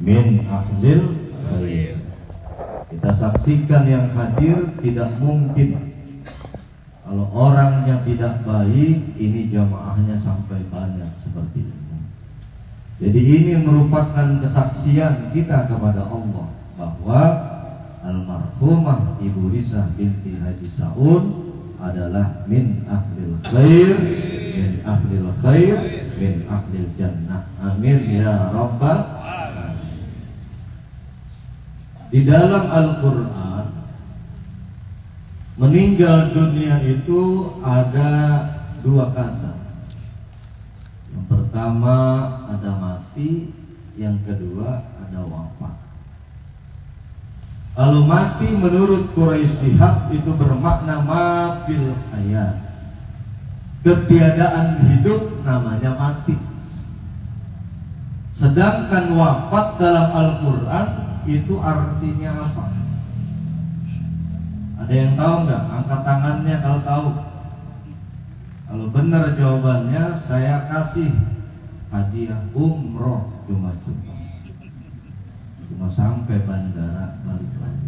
min ahlil khair. Kita saksikan yang hadir tidak mungkin kalau orangnya tidak baik, ini jamaahnya sampai banyak seperti ini. Jadi ini merupakan kesaksian kita kepada Allah bahwa almarhumah Ibu Risa binti Haji Saun adalah min ahlil khair, min ahlil khair, min ahlil jannah. Amin ya rabbal alamin. Di dalam Al-Quran, meninggal dunia itu ada dua kata. Yang pertama ada mati, yang kedua ada wafat. Kalau mati menurut Quraisy Shihab itu bermakna mafil hayat, ketiadaan hidup namanya mati. Sedangkan wafat dalam Al-Quran itu artinya apa? Ada yang tahu nggak? Angkat tangannya kalau tahu. Kalau benar jawabannya, saya kasih hadiah umroh cuma sampai bandara balik lagi.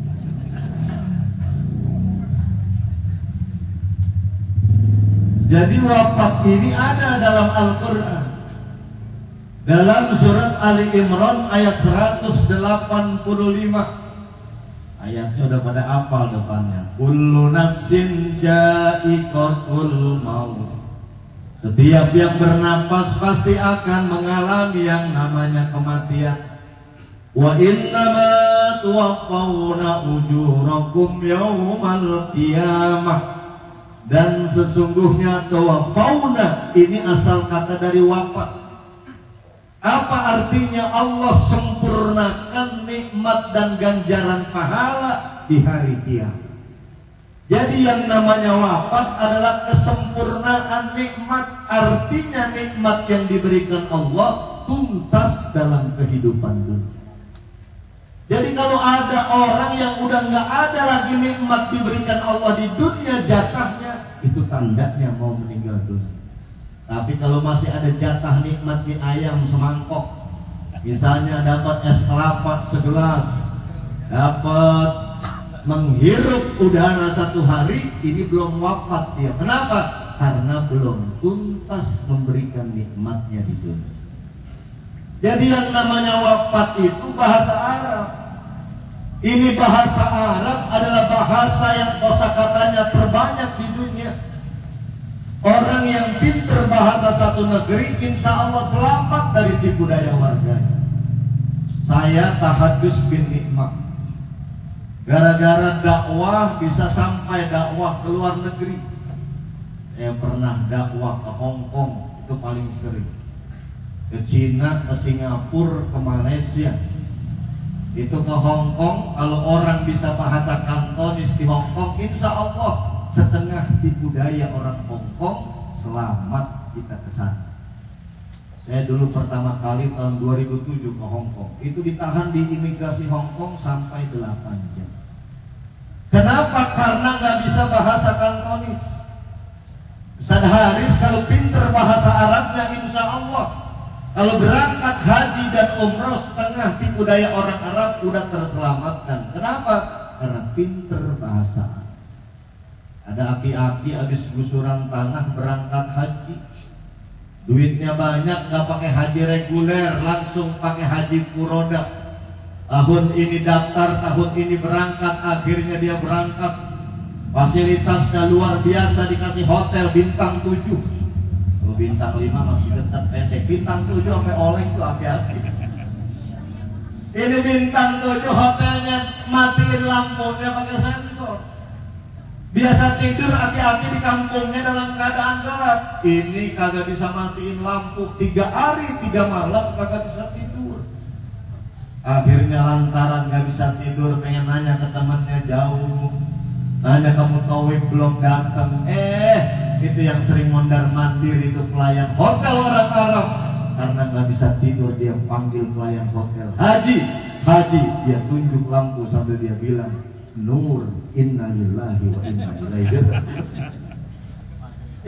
Jadi wafat ini ada dalam Al-Quran. Dalam surat Ali Imran ayat 185. Ayatnya udah pada hafal depannya. Kullu nafsin ja'iqatul maut. Setiap yang bernapas pasti akan mengalami yang namanya kematian. Wa innama tuwaffawna ujurakum yaumal qiyamah. Dan sesungguhnya tuwaffawna ini asal kata dari wafat. Apa artinya? Allah sempurnakan nikmat dan ganjaran pahala di hari kiamat. Jadi yang namanya wafat adalah kesempurnaan nikmat. Artinya nikmat yang diberikan Allah tuntas dalam kehidupan dunia. Jadi kalau ada orang yang udah nggak ada lagi nikmat diberikan Allah di dunia, jatahnya itu tandanya mau meninggal dunia. Tapi kalau masih ada jatah nikmat di ayam semangkok, misalnya dapat es kelapa segelas, dapat menghirup udara 1 hari, ini belum wafat dia. Kenapa? Karena belum tuntas memberikan nikmatnya di dunia. Jadi yang namanya wafat itu bahasa Arab. Ini bahasa Arab adalah bahasa yang kosakatanya terbanyak di dunia. Orang yang pintar bahasa satu negeri, insya Allah selamat dari tipu daya warganya. Saya tahadus bin nikmah. Gara-gara dakwah bisa sampai dakwah ke luar negeri. Saya pernah dakwah ke Hong Kong, itu paling sering. Ke Cina, ke Singapura, ke Malaysia. Itu ke Hong Kong, kalau orang bisa bahasa Kantonis di Hong Kong, insya Allah setengah tipu daya orang Hong Kong selamat kita ke sana. Saya dulu pertama kali tahun 2007 ke Hong Kong. Itu ditahan di imigrasi Hong Kong sampai 8 jam. Kenapa? Karena nggak bisa bahasa Kantonis. Ustaz Haris kalau pinter bahasa Arabnya insya Allah, kalau berangkat haji dan umroh setengah tipu daya orang Arab udah terselamatkan. Kenapa? Karena pinter bahasa Arab. Ada aki-aki habis gusuran tanah berangkat haji, duitnya banyak, nggak pakai haji reguler, langsung pakai haji furoda. Tahun ini daftar, tahun ini berangkat, akhirnya dia berangkat. Fasilitasnya luar biasa, dikasih hotel bintang 7. Kalau bintang 5 masih dekat pendek, bintang 7 sampai oleng tuh aki-aki. Ini bintang 7 hotelnya matiin lampunya pakai sensor. Biasa tidur aki-aki di kampungnya dalam keadaan gelap. Ini kagak bisa matiin lampu 3 hari 3 malam kagak bisa tidur. Akhirnya lantaran gak bisa tidur, pengen nanya ke temannya jauh, nanya kamu tauik belum datang. Itu yang sering mondar mandir itu pelayan hotel orang Arab. Karena gak bisa tidur dia panggil pelayan hotel, Haji, Haji. Dia tunjuk lampu sambil dia bilang, Nur, inna lillahi wa inna ilaihi raji'un.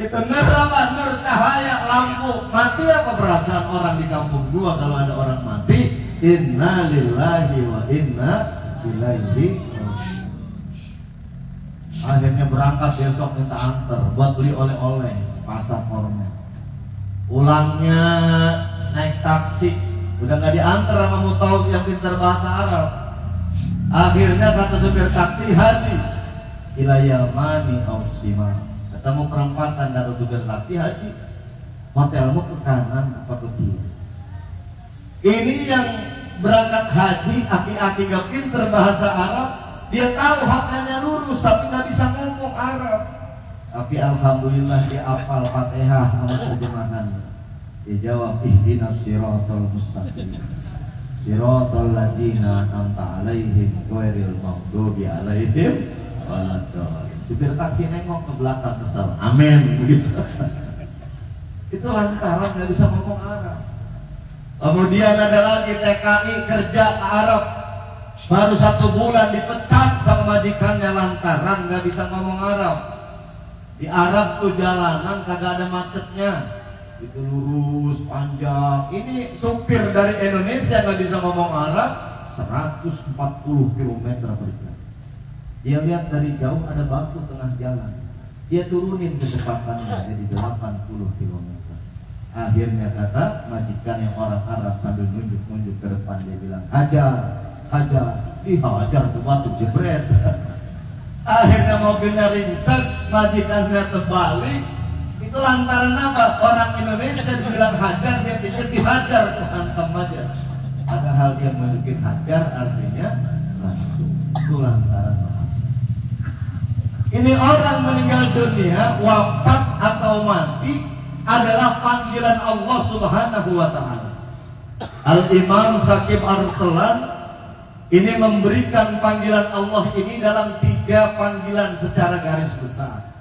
Itu nur cahaya lampu. Mati apa perasaan orang di kampung gua kalau ada orang mati? inna lillahi wa inna ilaihi raji'un. Akhirnya berangkat besok minta antar buat beli oleh-oleh pasar Kornet. Pulangnya naik taksi, udah nggak diantar sama mutaub yang pintar bahasa Arab. Akhirnya kata supir taksi, haji ila Yamani aw Shima. Ketemu perempatan, kata supir taksi, haji hotelmu ke kanan apa ke kiri? Ini yang berangkat haji, aki-aki gak pintar bahasa Arab. Dia tahu hotelnya lurus tapi gak bisa ngomong Arab. Tapi alhamdulillah dia hafal Fatihah sama terjemahan. Dia jawab, ihdinas siratal mustaqim, siratal ladzina an'amta alaihim ghairil maghdubi alaihim waladdallin. Supir taksi nengok ke belakang kesal, amin begitu. Itu lantaran gak bisa ngomong Arab. Kemudian ada lagi TKI kerja ke Arab, baru 1 bulan dipecat sama majikannya lantaran gak bisa ngomong Arab. Di Arab tuh jalanan kagak ada macetnya, itu lurus panjang. Ini supir dari Indonesia gak bisa ngomong Arab, 140 km per jam. Dia lihat dari jauh ada batu tengah jalan, dia turunin kecepatannya jadi 80 km. Akhirnya kata majikan yang orang Arab sambil nunjuk-nunjuk ke depan, dia bilang, hajar, hajar, hajar tuh batu jebret. Akhirnya mobilnya ringsek, majikannya terbalik. Itu lantaran apa? Orang Indonesia dibilang hajar, dia pikir dihajar, hantam aja. Padahal dia memiliki hajar artinya langsung. Itu lantaran bahasa. Ini orang meninggal dunia, wafat atau mati adalah panggilan Allah Subhanahu wa ta'ala. Al-Imam Syakib Arslan ini memberikan panggilan Allah ini dalam 3 panggilan secara garis besar.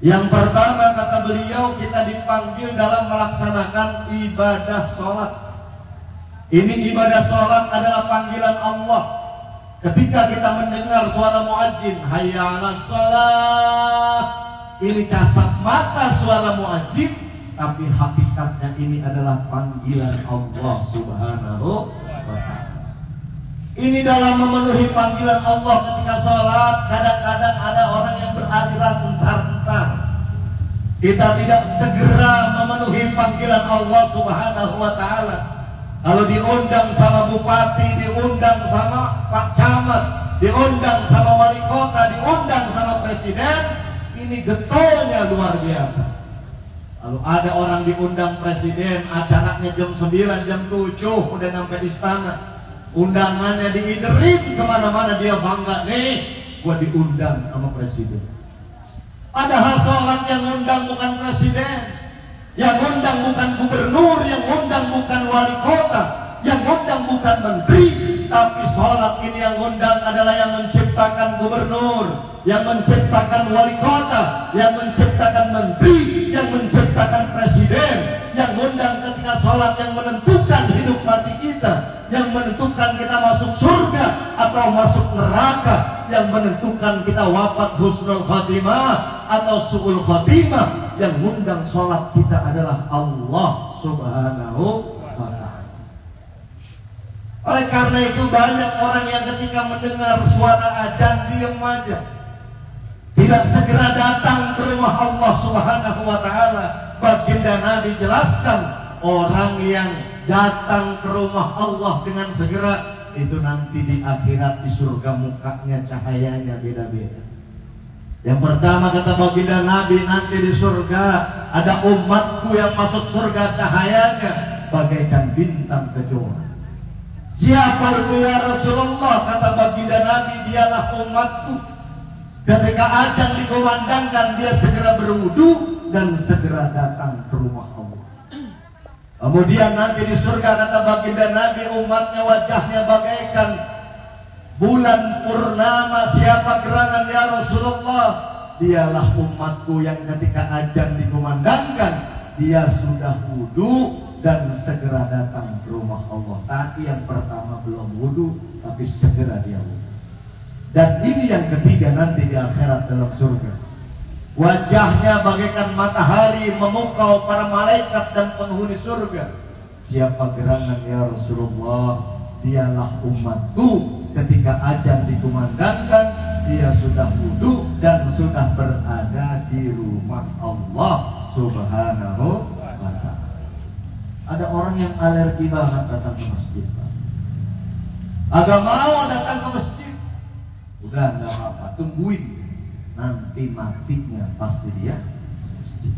Yang pertama, kata beliau, kita dipanggil dalam melaksanakan ibadah sholat. Ini ibadah sholat adalah panggilan Allah. Ketika kita mendengar suara muadzin, hayya 'alas shalah, ini kasat mata suara muadzin, tapi hakikatnya ini adalah panggilan Allah Subhanahu wa ta'ala. Ini dalam memenuhi panggilan Allah ketika sholat, kadang-kadang ada orang yang beraliran entar-entar. Kita tidak segera memenuhi panggilan Allah Subhanahu wa ta'ala. Kalau diundang sama bupati, diundang sama Pak Camat, diundang sama wali kota, diundang sama presiden, ini getolnya luar biasa. Lalu ada orang diundang presiden, acaranya jam 9, jam 7 udah nyampe istana, undangannya diiderin kemana-mana, dia bangga, nih gua diundang sama presiden. Padahal sholat yang undang bukan presiden, yang undang bukan gubernur, yang undang bukan wali kota, yang undang bukan menteri, tapi sholat ini yang undang adalah yang menciptakan gubernur, yang menciptakan wali kota, yang menciptakan menteri, yang menciptakan presiden, yang undang ketika sholat yang menentukan hidup mati kita, yang menentukan kita masuk surga atau masuk neraka, yang menentukan kita wafat husnul khatimah atau su'ul khatimah. Yang undang sholat kita adalah Allah Subhanahu wa ta'ala. Oleh karena itu banyak orang yang ketika mendengar suara azan diam aja, tidak segera datang ke rumah Allah Subhanahu wa ta'ala. Baginda Nabi jelaskan, orang yang datang ke rumah Allah dengan segera, itu nanti di akhirat di surga mukanya cahayanya beda-beda. Yang pertama kata baginda Nabi, nanti di surga ada umatku yang masuk surga cahayanya bagaikan bintang kejora. Siapa itu ya Rasulullah? Kata baginda Nabi, dialah umatku. Ketika azan dikumandangkan, dia segera berwudu dan segera datang ke rumah Allah. Kemudian nanti di surga kata baginda Nabi, umatnya wajahnya bagaikan bulan purnama. Siapa gerangan ya Rasulullah? Dialah umatku yang ketika azan dikumandangkan, dia sudah wudu dan segera datang ke rumah Allah. Tapi yang pertama belum wudu, tapi segera dia wudu. Dan ini yang ketiga nanti di akhirat dalam surga. Wajahnya bagaikan matahari memukau para malaikat dan penghuni surga. siapa gerangan ya Rasulullah? Dialah umatku ketika azan dikumandangkan dia sudah wudhu dan sudah berada di rumah Allah Subhanahu wa ta'ala. Ada orang yang alergi banget datang ke masjid, agak mau datang ke masjid. Udah nggak apa-apa, tungguin nanti matinya pasti dia masjid.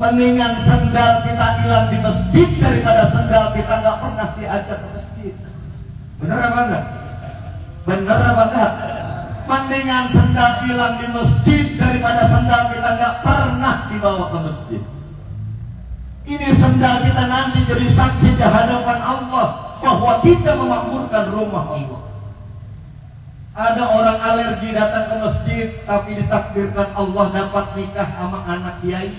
Mendingan sendal kita hilang di masjid daripada sendal kita nggak pernah diajak ke masjid. Bener apa enggak? Bener apa enggak? Mendingan sendal hilang di masjid daripada sendal kita nggak pernah dibawa ke masjid. Ini sendal kita nanti jadi saksi di hadapan Allah bahwa kita memakmurkan rumah Allah. Ada orang alergi datang ke masjid tapi ditakdirkan Allah dapat nikah sama anak kiai.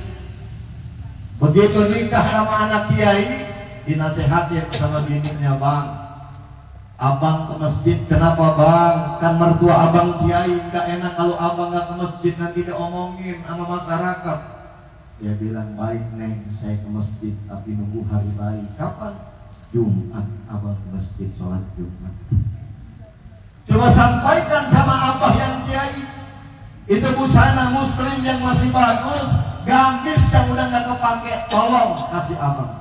Begitu nikah sama anak kiai, dinasihatin sama bininya, bang, abang ke masjid. Kenapa bang? Kan mertua abang kiai, gak enak kalau abang gak ke masjid nanti diomongin sama masyarakat. Dia bilang, baik neng, saya ke masjid tapi nunggu hari baik. Kapan? Jumat abang ke masjid sholat Jumat. Coba sampaikan sama abah yang kiai, itu busana muslim yang masih bagus, gamis yang udah gak kepake, tolong kasih abang.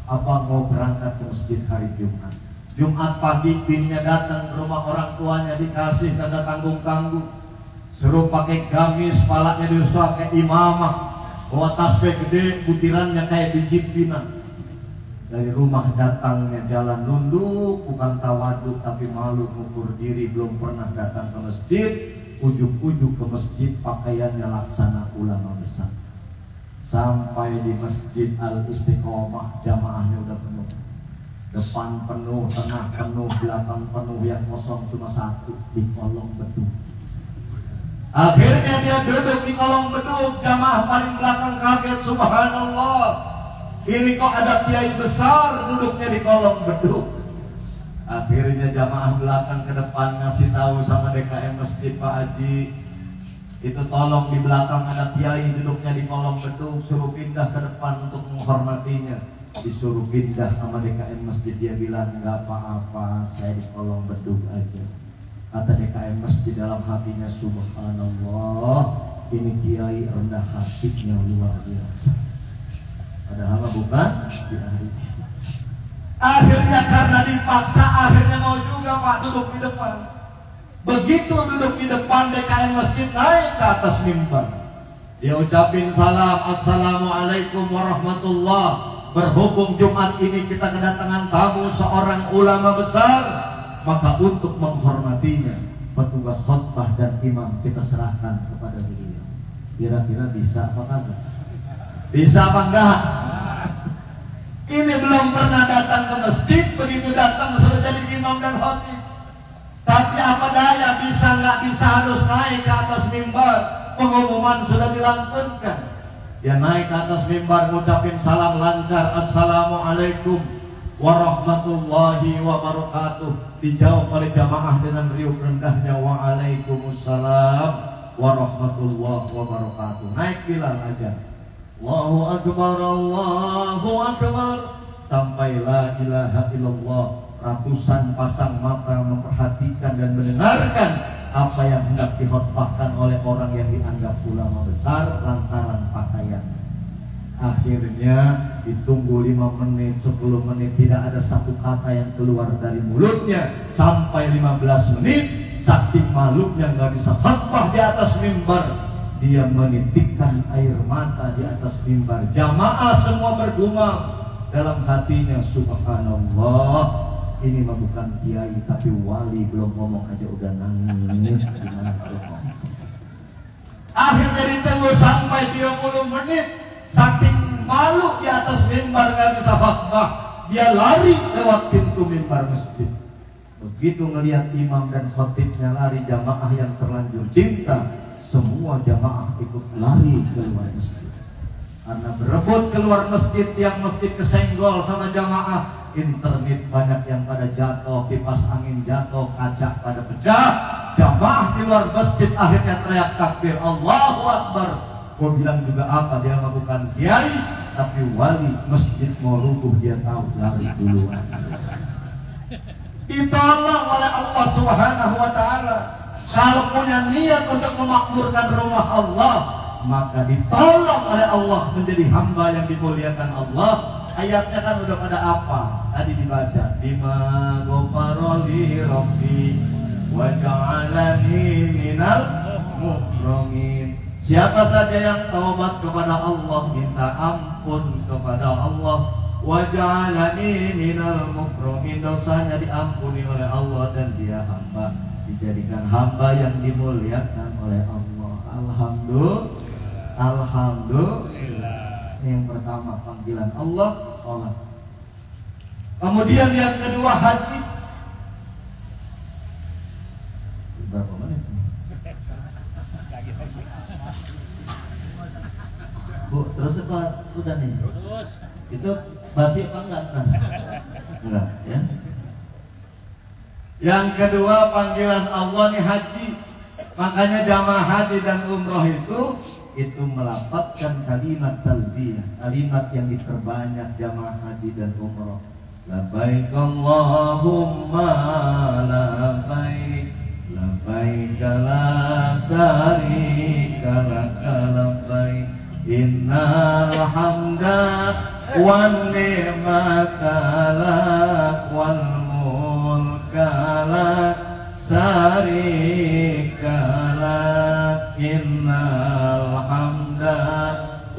Abang mau berangkat ke masjid hari Jumat. Jumat pagi pinnya datang ke rumah orang tuanya, dikasih tanda tanggung-tanggung, suruh pakai gamis, palanya diusah kayak imamah, bawa tasbih gede, butirannya kayak biji pinang. Dari rumah datangnya jalan nunduk, bukan tawaduk tapi malu mengukur diri, belum pernah datang ke masjid. Ujuk-ujuk ke masjid, pakaiannya laksana ulama besar. Sampai di masjid Al-Istiqomah, jamaahnya udah penuh. Depan penuh, tengah penuh, belakang penuh, yang kosong cuma satu, di kolong beduk. Akhirnya dia duduk di kolong beduk, jamaah paling belakang kaget, subhanallah. Ini kok ada kiai besar duduknya di kolong beduk. Akhirnya jamaah belakang ke depan ngasih tahu sama DKM masjid, Pak Haji, itu tolong di belakang ada kiai duduknya di kolong beduk, suruh pindah ke depan untuk menghormatinya. Disuruh pindah sama DKM masjid, dia bilang nggak apa-apa, saya di kolong beduk aja. Kata DKM masjid dalam hatinya, subhanallah, ini kiai rendah hatinya luar biasa. Padahal bukan kiai. Akhirnya karena dipaksa, akhirnya mau juga Pak duduk di depan. Begitu duduk di depan, DKM masjid naik ke atas mimbar. Dia ucapin salam, assalamualaikum warahmatullah. Berhubung Jumat ini kita kedatangan tamu seorang ulama besar, maka untuk menghormatinya, petugas khutbah dan imam kita serahkan kepada beliau. Kira-kira bisa apa enggak? Bisa apa enggak? Ini belum pernah datang ke masjid, begitu datang sudah jadi imam dan khatib. Tapi apa daya, bisa nggak bisa harus naik ke atas mimbar. Pengumuman sudah dilantunkan. Dia naik ke atas mimbar, ngucapin salam lancar, assalamualaikum warahmatullahi wabarakatuh. Dijawab oleh jamaah dengan riuh rendahnya, waalaikumsalam warahmatullahi wabarakatuh. Naik Bilal aja, Allahu Akbar, Allahu Akbar, sampai la ilaha illallah. Ratusan pasang mata memperhatikan dan mendengarkan apa yang hendak dikhotbahkan oleh orang yang dianggap ulama besar lantaran pakaian. Akhirnya ditunggu 5 menit, 10 menit, tidak ada satu kata yang keluar dari mulutnya. Sampai 15 menit, saking malunya nggak bisa khotbah di atas mimbar, dia menitikkan air mata di atas mimbar. Jamaah semua bergumam dalam hatinya, subhanallah, ini mah bukan kiai tapi wali, belum ngomong aja udah nangis. Gimana kalau ngomong? Akhirnya ditunggu sampai 30 menit, saking malu di atas mimbar nggak bisa khotbah, dia lari lewat pintu mimbar masjid. Begitu ngelihat imam dan khatibnya lari, jamaah yang terlanjur cinta, semua jamaah ikut lari keluar masjid. Karena berebut keluar masjid, yang masjid kesenggol sama jamaah. Internet banyak yang pada jatuh, kipas angin jatuh, kaca pada pecah. Jamaah di luar masjid akhirnya teriak takbir, Allahu Akbar. Gua bilang juga apa, dia bukan kiai tapi wali. Masjid mau rubuh dia tahu, lari duluan. Ditolong oleh Allah Subhanahu wa Ta'ala. Kalau punya niat untuk memakmurkan rumah Allah, maka ditolong oleh Allah menjadi hamba yang dimuliakan Allah. Ayatnya kan udah pada apa? Tadi dibaca, bima ghafaroli rabbi wa ja'alani minal mukramin. Siapa saja yang taubat kepada Allah, minta ampun kepada Allah, wa ja'alani minal mukramin, dosanya diampuni oleh Allah dan dia hamba, dijadikan hamba yang dimuliakan oleh Allah. Alhamdulillah. Yang pertama panggilan Allah, sholat. Kemudian yang kedua haji. Berapa menit? Bu, terus apa? Udah nih. Terus. Itu basi apa enggak? Enggak, ya. Yang kedua panggilan Allah nih haji. Makanya jamaah haji dan umroh itu melafazkan kalimat talbiyah, kalimat yang diperbanyak jamaah haji dan umroh. Labbaik Allahumma labbaik, labbaik la syarika lak labbaik, innal hamda wan ni'mata lak wal mulka lak syarika lak, innal hamda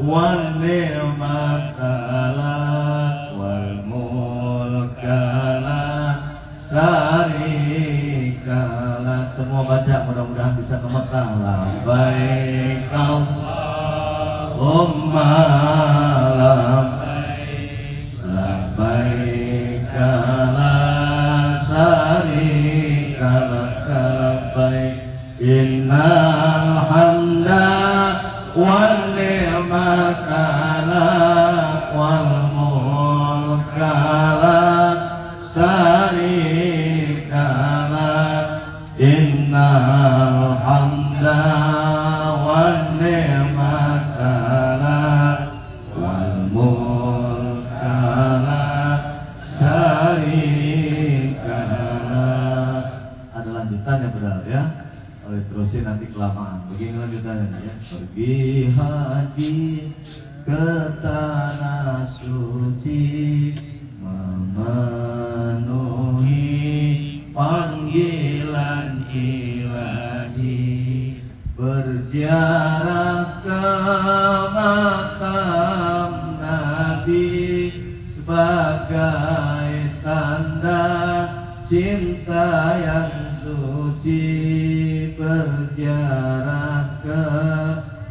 wan ni'mata lak wal mulka lak syarika lak. Semua baca, mudah-mudahan bisa ke Mekah. Labbaik Allahumma labbaik, labbaik la syarika lak labbaik, innal hamda wan ni'mata lak wal mulka lak syarika lak, innal hamda wan ni'mata lak wal mulka lak syarika lak. Ada lanjutannya benar ya? Oleh terusin nanti kelamaan. Begini lanjutannya ya. Pergi haji ke tanah suci, memenuhi panggilan ilahi, berziarah ke makam Nabi sebagai tanda cinta yang suci, berziarah ke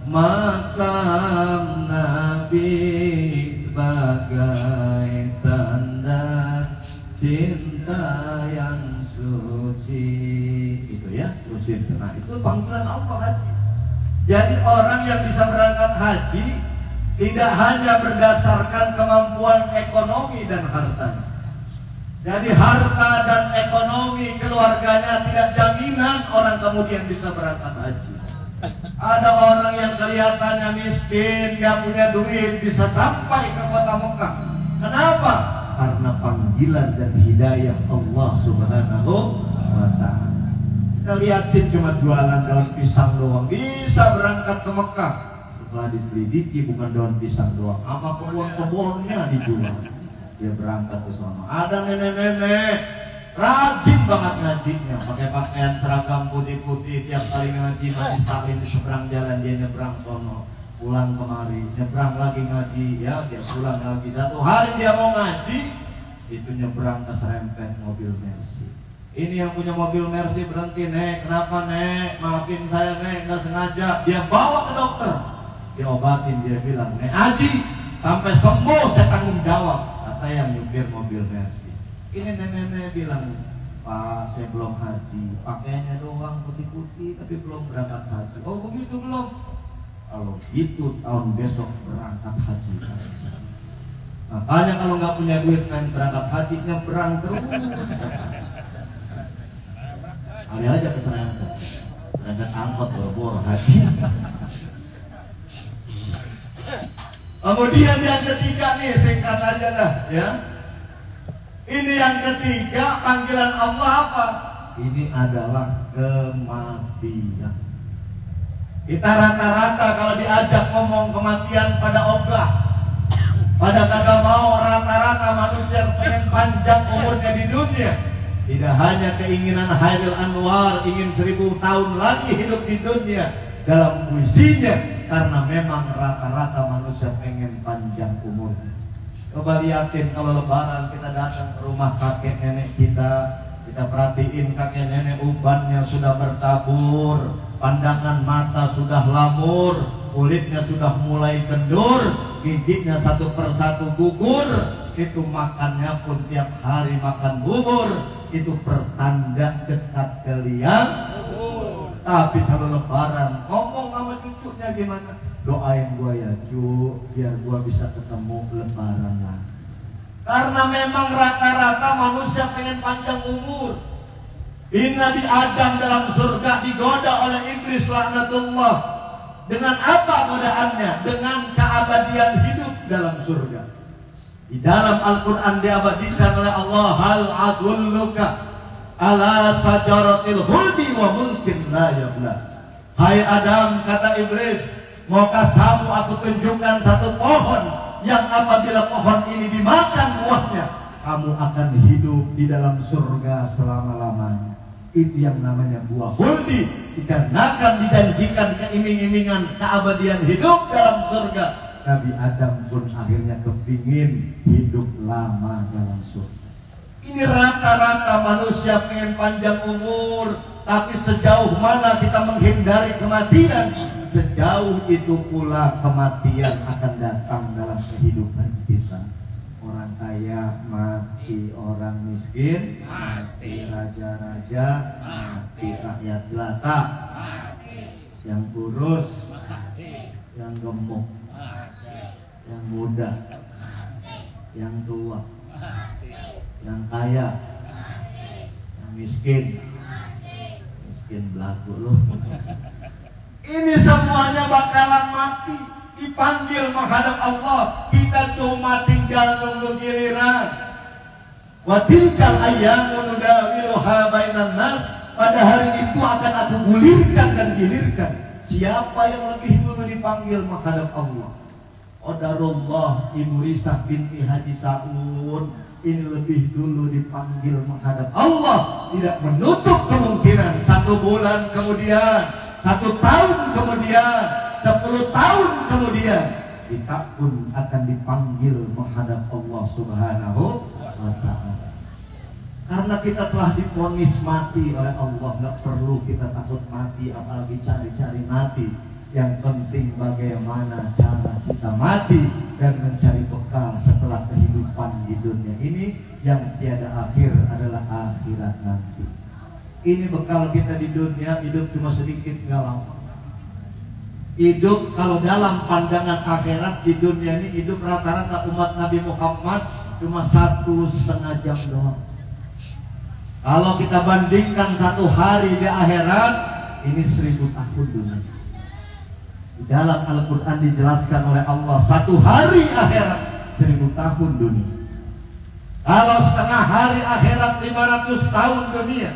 makam Nabi sebagai tanda cinta yang suci. Itu ya, terusin. Nah, itu panggilan Allah haji. Jadi orang yang bisa berangkat haji tidak hanya berdasarkan kemampuan ekonomi dan hartanya. Jadi harta dan ekonomi keluarganya tidak jaminan orang kemudian bisa berangkat haji. Ada orang yang kelihatannya miskin, gak punya duit, bisa sampai ke kota Mekah. Kenapa? Karena panggilan dan hidayah Allah Subhanahu wa Ta'ala. Kita lihat sih cuma jualan daun pisang doang bisa berangkat ke Mekah. Setelah diselidiki bukan daun pisang doang, sama kebun-kebunnya dijual. Dia berangkat ke sana. Ada nenek-nenek rajin banget ngajinya, pakai pakaian seragam putih-putih, tiap kali ngaji masih salin di seberang jalan, dia nyebrang sono, pulang kemari, nyebrang lagi ngaji, ya dia pulang lagi. Satu hari dia mau ngaji, itu nyebrang ke serempet mobil Mercy. Ini yang punya mobil Mercy berhenti, "Nek, kenapa Nek? Maafin saya Nek, nggak sengaja." Dia bawa ke dokter, diobatin, dia bilang, "Nek Haji, sampai sembuh saya tanggung jawab." Yang nyupir mobil Mercy. Ini nenek-nenek bilang, "Pak, saya belum haji, pakaiannya doang putih-putih tapi belum berangkat haji." "Oh begitu belum?" "Kalau gitu tahun besok berangkat haji." Makanya kalau nggak punya duit main berangkat haji, nyebrang terus. Kali aja keserempet, berangkat angkot boro-boro haji. Kemudian yang ketiga nih, singkat aja lah ya. Ini yang ketiga, panggilan Allah apa? Ini adalah kematian. Kita rata-rata kalau diajak ngomong kematian pada ogah, pada kagak mau. Rata-rata manusia pengen panjang umurnya di dunia. Tidak hanya keinginan Hairil Anwar ingin 1000 tahun lagi hidup di dunia dalam puisinya, karena memang rata-rata manusia pengen panjang umurnya. Coba lihatin kalau lebaran kita datang ke rumah kakek nenek kita perhatiin kakek nenek ubannya sudah bertabur, pandangan mata sudah lamur, kulitnya sudah mulai kendur, giginya satu persatu gugur. Itu makannya pun tiap hari makan bubur. Itu pertanda dekat ke liang. Tapi kalau lebaran ngomong sama cucunya gimana? Doain gua ya cu, biar gua bisa ketemu lebaran lagi. Karena memang rata-rata manusia pengen panjang umur. Nabi Adam dalam surga digoda oleh iblis laknatullah. Dengan apa godaannya? Dengan keabadian hidup dalam surga. Di dalam Al-Quran diabadikan oleh Allah, hal adulluka ala sajaratil khuldi wa mulkin la yabla. Hai Adam, kata iblis, maukah kamu aku tunjukkan satu pohon yang apabila pohon ini dimakan buahnya, kamu akan hidup di dalam surga selama-lamanya. Itu yang namanya buah khuldi. Dikarenakan dijanjikan keiming-imingan keabadian hidup dalam surga, Nabi Adam pun akhirnya kepingin hidup lama dalam surga. Ini rata-rata manusia pengen panjang umur, tapi sejauh mana kita menghindari kematian, sejauh itu pula kematian akan datang dalam kehidupan kita. Orang kaya mati, orang miskin mati, raja-raja mati, rakyat jelata mati, yang kurus mati, yang gemuk mati, yang muda mati, yang tua mati, yang kaya mati, yang miskin mati, miskin belagu loh. Ini semuanya bakalan mati, dipanggil menghadap Allah. Kita cuma tinggal nunggu giliran. Wa tilkal ayyamu nudawiluha bainan nas. Pada hari itu akan aku gulirkan dan gilirkan. Siapa yang lebih dulu dipanggil menghadap Allah? Qadarullah Ibu Risah binti Haji Saud ini lebih dulu dipanggil menghadap Allah. Tidak menutup kemungkinan 1 bulan kemudian, 1 tahun kemudian, 10 tahun kemudian kita pun akan dipanggil menghadap Allah Subhanahu wa ta'ala. Karena kita telah divonis mati oleh Allah, nggak perlu kita takut mati, apalagi cari-cari mati. Yang penting bagaimana cara kita mati dan mencari bekal setelah kehidupan di dunia ini yang tiada akhir adalah akhirat nanti. Ini bekal kita di dunia, hidup cuma sedikit, nggak lama. Hidup kalau dalam pandangan akhirat di dunia ini, hidup rata-rata umat Nabi Muhammad cuma 1,5 jam doang. Kalau kita bandingkan 1 hari di akhirat, ini 1000 tahun dunia. Di dalam Al-Quran dijelaskan oleh Allah, 1 hari akhirat 1000 tahun dunia. Kalau setengah hari akhirat 500 tahun dunia.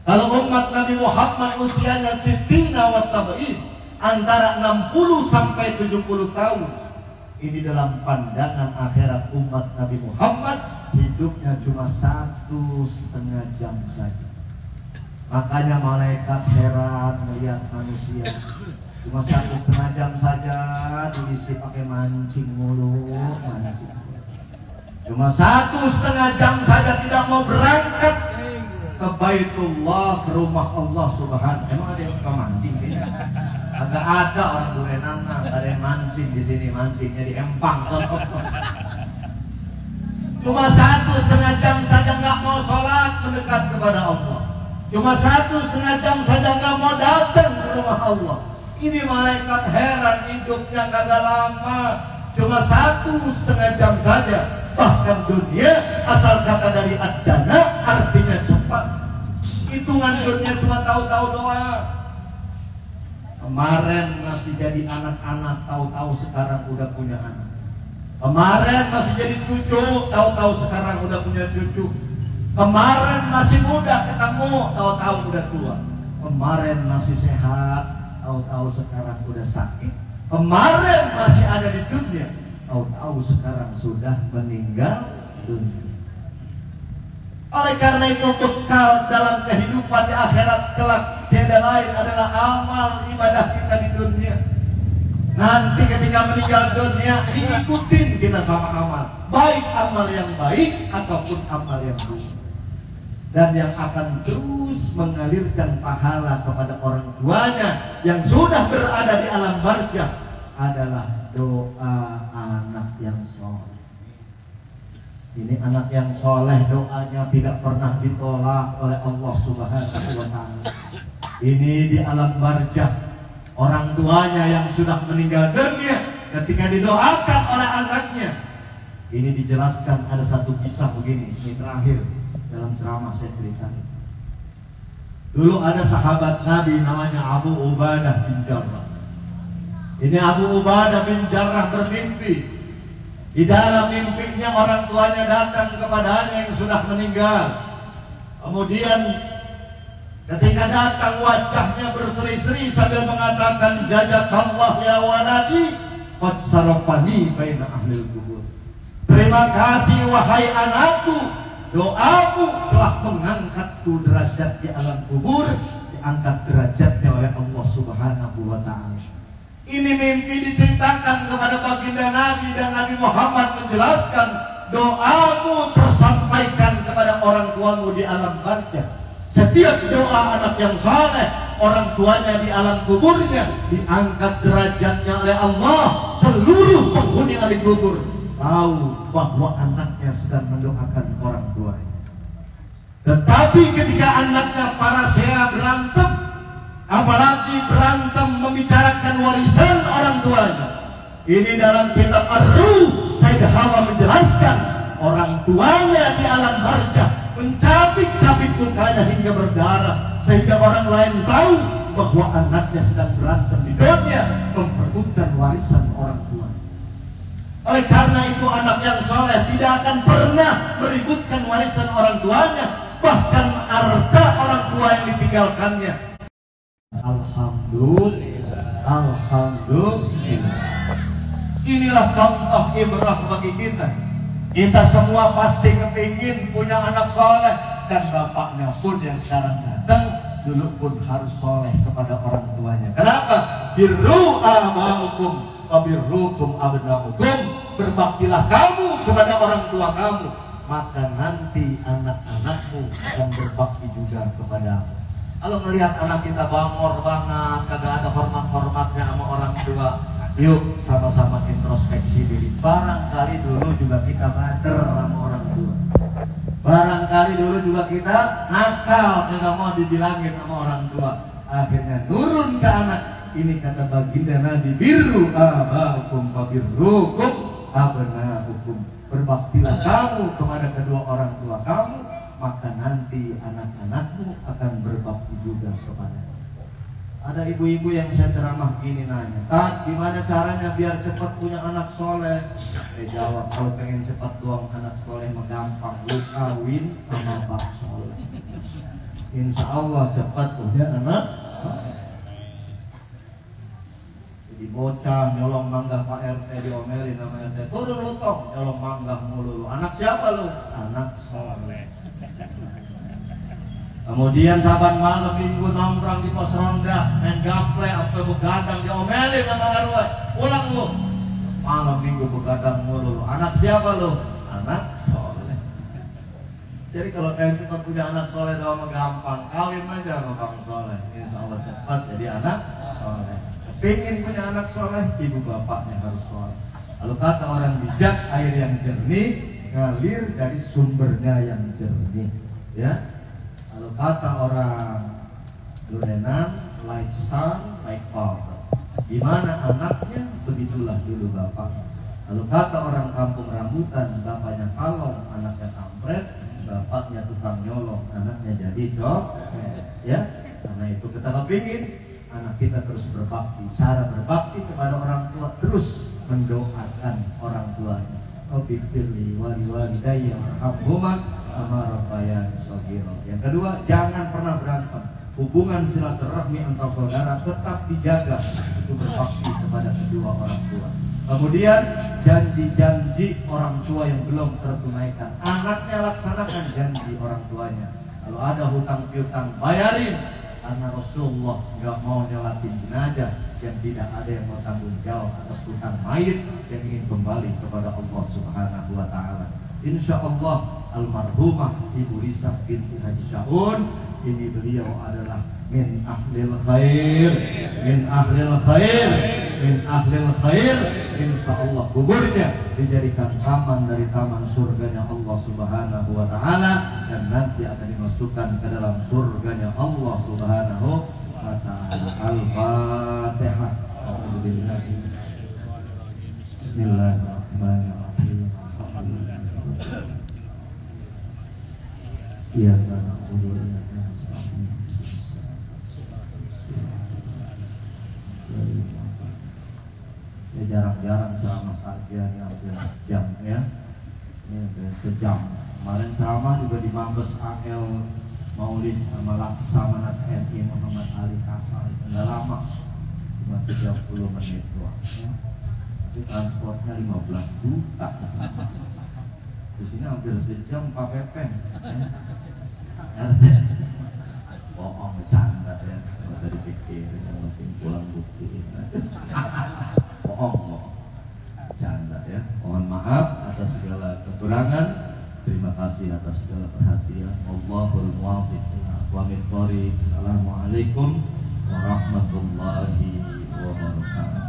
Kalau umat Nabi Muhammad usianya sittina wa sab'in, antara 60 sampai 70 tahun. Ini dalam pandangan akhirat umat Nabi Muhammad hidupnya cuma 1,5 jam saja. Makanya malaikat heran melihat manusia, cuma 1,5 jam saja diisi pakai mancing mulu, mancing. Cuma 1,5 jam saja tidak mau berangkat ke Baitullah, ke rumah Allah Subhanahu. Emang ada yang suka mancing sih? Agak ada orang Durenana, ada yang mancing di sini, mancingnya di Empang. Cuma 1,5 jam saja nggak mau sholat mendekat kepada Allah. Cuma 1,5 jam saja nggak mau datang ke rumah Allah. Ini malaikat heran, hidupnya kagak lama, cuma 1,5 jam saja. Bahkan dunia asal kata dari ad-dana artinya cepat. Hitungan dunia cuma tahu-tahu doang. Kemarin masih jadi anak-anak, tahu-tahu sekarang udah punya anak. Kemarin masih jadi cucu, tahu-tahu sekarang udah punya cucu. Kemarin masih muda ketemu, tahu-tahu udah tua. Kemarin masih sehat, tahu-tahu sekarang udah sakit. Kemarin masih ada di dunia, tahu-tahu sekarang sudah meninggal dunia. Oleh karena itu bekal dalam kehidupan di akhirat kelak tiada lain adalah amal ibadah kita di dunia. Nanti ketika meninggal dunia diikutin kita sama amal, baik amal yang baik ataupun amal yang buruk. Dan yang akan terus mengalirkan pahala kepada orang tuanya yang sudah berada di alam barzakh adalah doa anak yang soleh. Ini anak yang soleh, doanya tidak pernah ditolak oleh Allah Subhanahu wa Ta'ala. Ini di alam barzakh, orang tuanya yang sudah meninggal dunia ketika didoakan oleh anaknya. Ini dijelaskan, ada satu kisah begini, ini terakhir dalam ceramah saya ceritakan. Dulu ada sahabat Nabi namanya Abu Ubadah bin Jarrah. Ini Abu Ubadah bin Jarrah bermimpi. Di dalam mimpinya orang tuanya datang kepadanya yang sudah meninggal. Kemudian ketika datang wajahnya berseri-seri sambil mengatakan, jazakallah ya waladi qad sarafani baina ahlil kubur. Terima kasih wahai anakku, doamu telah mengangkatku derajat di alam kubur, diangkat derajatnya oleh Allah Subhanahu wa Ta'ala. Ini mimpi diceritakan kepada baginda Nabi, dan Nabi Muhammad menjelaskan, doamu tersampaikan kepada orang tuamu di alam barzakh. Setiap doa anak yang saleh, orang tuanya di alam kuburnya diangkat derajatnya oleh Allah. Seluruh penghuni alam kubur tahu bahwa anaknya sedang mendoakan orang tuanya. Tetapi ketika anaknya parasea berantem, apalagi berantem membicarakan warisan orang tuanya, ini dalam kitab Ar-Ruh Sayyid Hawa menjelaskan, orang tuanya di alam barzakh mencabik-cabik mukanya hingga berdarah, sehingga orang lain tahu bahwa anaknya sedang berantem di dunia memperebutkan warisan orang tua. Oleh karena itu anak yang soleh tidak akan pernah meributkan warisan orang tuanya, bahkan harta orang tua yang ditinggalkannya. Alhamdulillah, alhamdulillah. Inilah contoh ibrah bagi kita. Kita semua pasti kepingin punya anak soleh, dan bapaknya pun yang sekarang datang dulu pun harus soleh kepada orang tuanya. Kenapa? Birru abaukum wa birrukum abnaukum. Berbaktilah kamu kepada orang tua kamu, maka nanti anak-anakmu akan berbakti juga kepadamu. Kalau melihat anak kita bangor banget, kagak ada hormat-hormatnya sama orang tua, yuk sama-sama introspeksi diri. Barangkali dulu juga kita bader sama orang tua. Barangkali dulu juga kita nakal, kagak mau dibilangin sama orang tua. Akhirnya turun ke anak. Ini kata baginda Nabi, birru abaukum wa birrukum abnaukum. Berbaktilah kamu kepada kedua orang tua kamu, maka nanti anak-anakmu akan berbakti juga kepada. Ada ibu-ibu yang saya ceramah gini nanya, Tat, gimana caranya biar cepat punya anak soleh? Saya jawab, kalau pengen cepat doang anak soleh mah gampang, lu kawin sama bak soleh. Insya Allah cepat punya anak. Jadi bocah nyolong mangga Pak RT diomelin sama RT, turun lu tong, nyolong mangga mulu. Anak siapa lu? Anak soleh. Kemudian saban malam minggu nongkrong di pos ronda, main gaple, apa begadang, diomelin sama RW. Pulang lu, malam minggu begadang mulu. Anak siapa lu? Anak soleh. Jadi kalau kalian cepat punya anak soleh doang gampang, kawin aja sama bang soleh. Insya Allah cepat jadi anak soleh. Pengen punya anak soleh, ibu bapaknya harus soleh. Lalu kata orang bijak, air yang jernih ngalir dari sumbernya yang jernih. Ya. Lalu kata orang Lurenan, like son, like father. Gimana anaknya, begitulah dulu bapak. Lalu kata orang kampung rambutan, bapaknya kalong, anaknya kampret, bapaknya tukang nyolong, anaknya jadi copet. Ya, karena itu kita kepingin anak kita terus berbakti. Cara berbakti kepada orang tua, terus mendoakan orang tuanya. Rabbighfirli wa liwalidayya warhamhuma kama rabbayani shaghira. Yang kedua, jangan pernah berantem. Hubungan silaturahmi antar saudara tetap dijaga, itu berbakti kepada kedua orang tua. Kemudian janji-janji orang tua yang belum tertunaikan, anaknya laksanakan janji orang tuanya. Kalau ada hutang piutang, bayarin. Karena Rasulullah nggak mau nyolatin jenazah yang tidak ada yang mau tanggung jawab atas hutang mayit yang ingin kembali kepada Allah Subhanahu wa Ta'ala. Insya Allah almarhumah Ibu Risa binti Haji Syaun ini, beliau adalah min ahlil khair, min ahlil khair, min ahlil khair. Insya Allah kuburnya dijadikan taman dari taman surganya Allah Subhanahu wa Ta'ala, dan nanti akan dimasukkan ke dalam surganya Allah Subhanahu wa Ta'ala. Al-Fatihah. Bismillahirrahmanirrahim. Iya karena ya jarang-jarang ceramah saja ini hampir sejam ya. Ini hampir sejam. Kemarin ceramah juga di Mabes AL Maulid sama Laksamana TNI Muhammad Ali Kasal, itu nggak lama, cuma 30 menit doang ya. Tapi transportnya 15 juta. Di sini hampir sejam KPP ya. Bohong, bercanda ya, nggak usah dipikirin, yang penting pulang buktiin. Bohong, bercanda ya. Mohon maaf atas segala kekurangan. Terima kasih atas segala perhatian. Wallahul muwaffiq ila aqwamit thoriq. Assalamualaikum warahmatullahi wabarakatuh.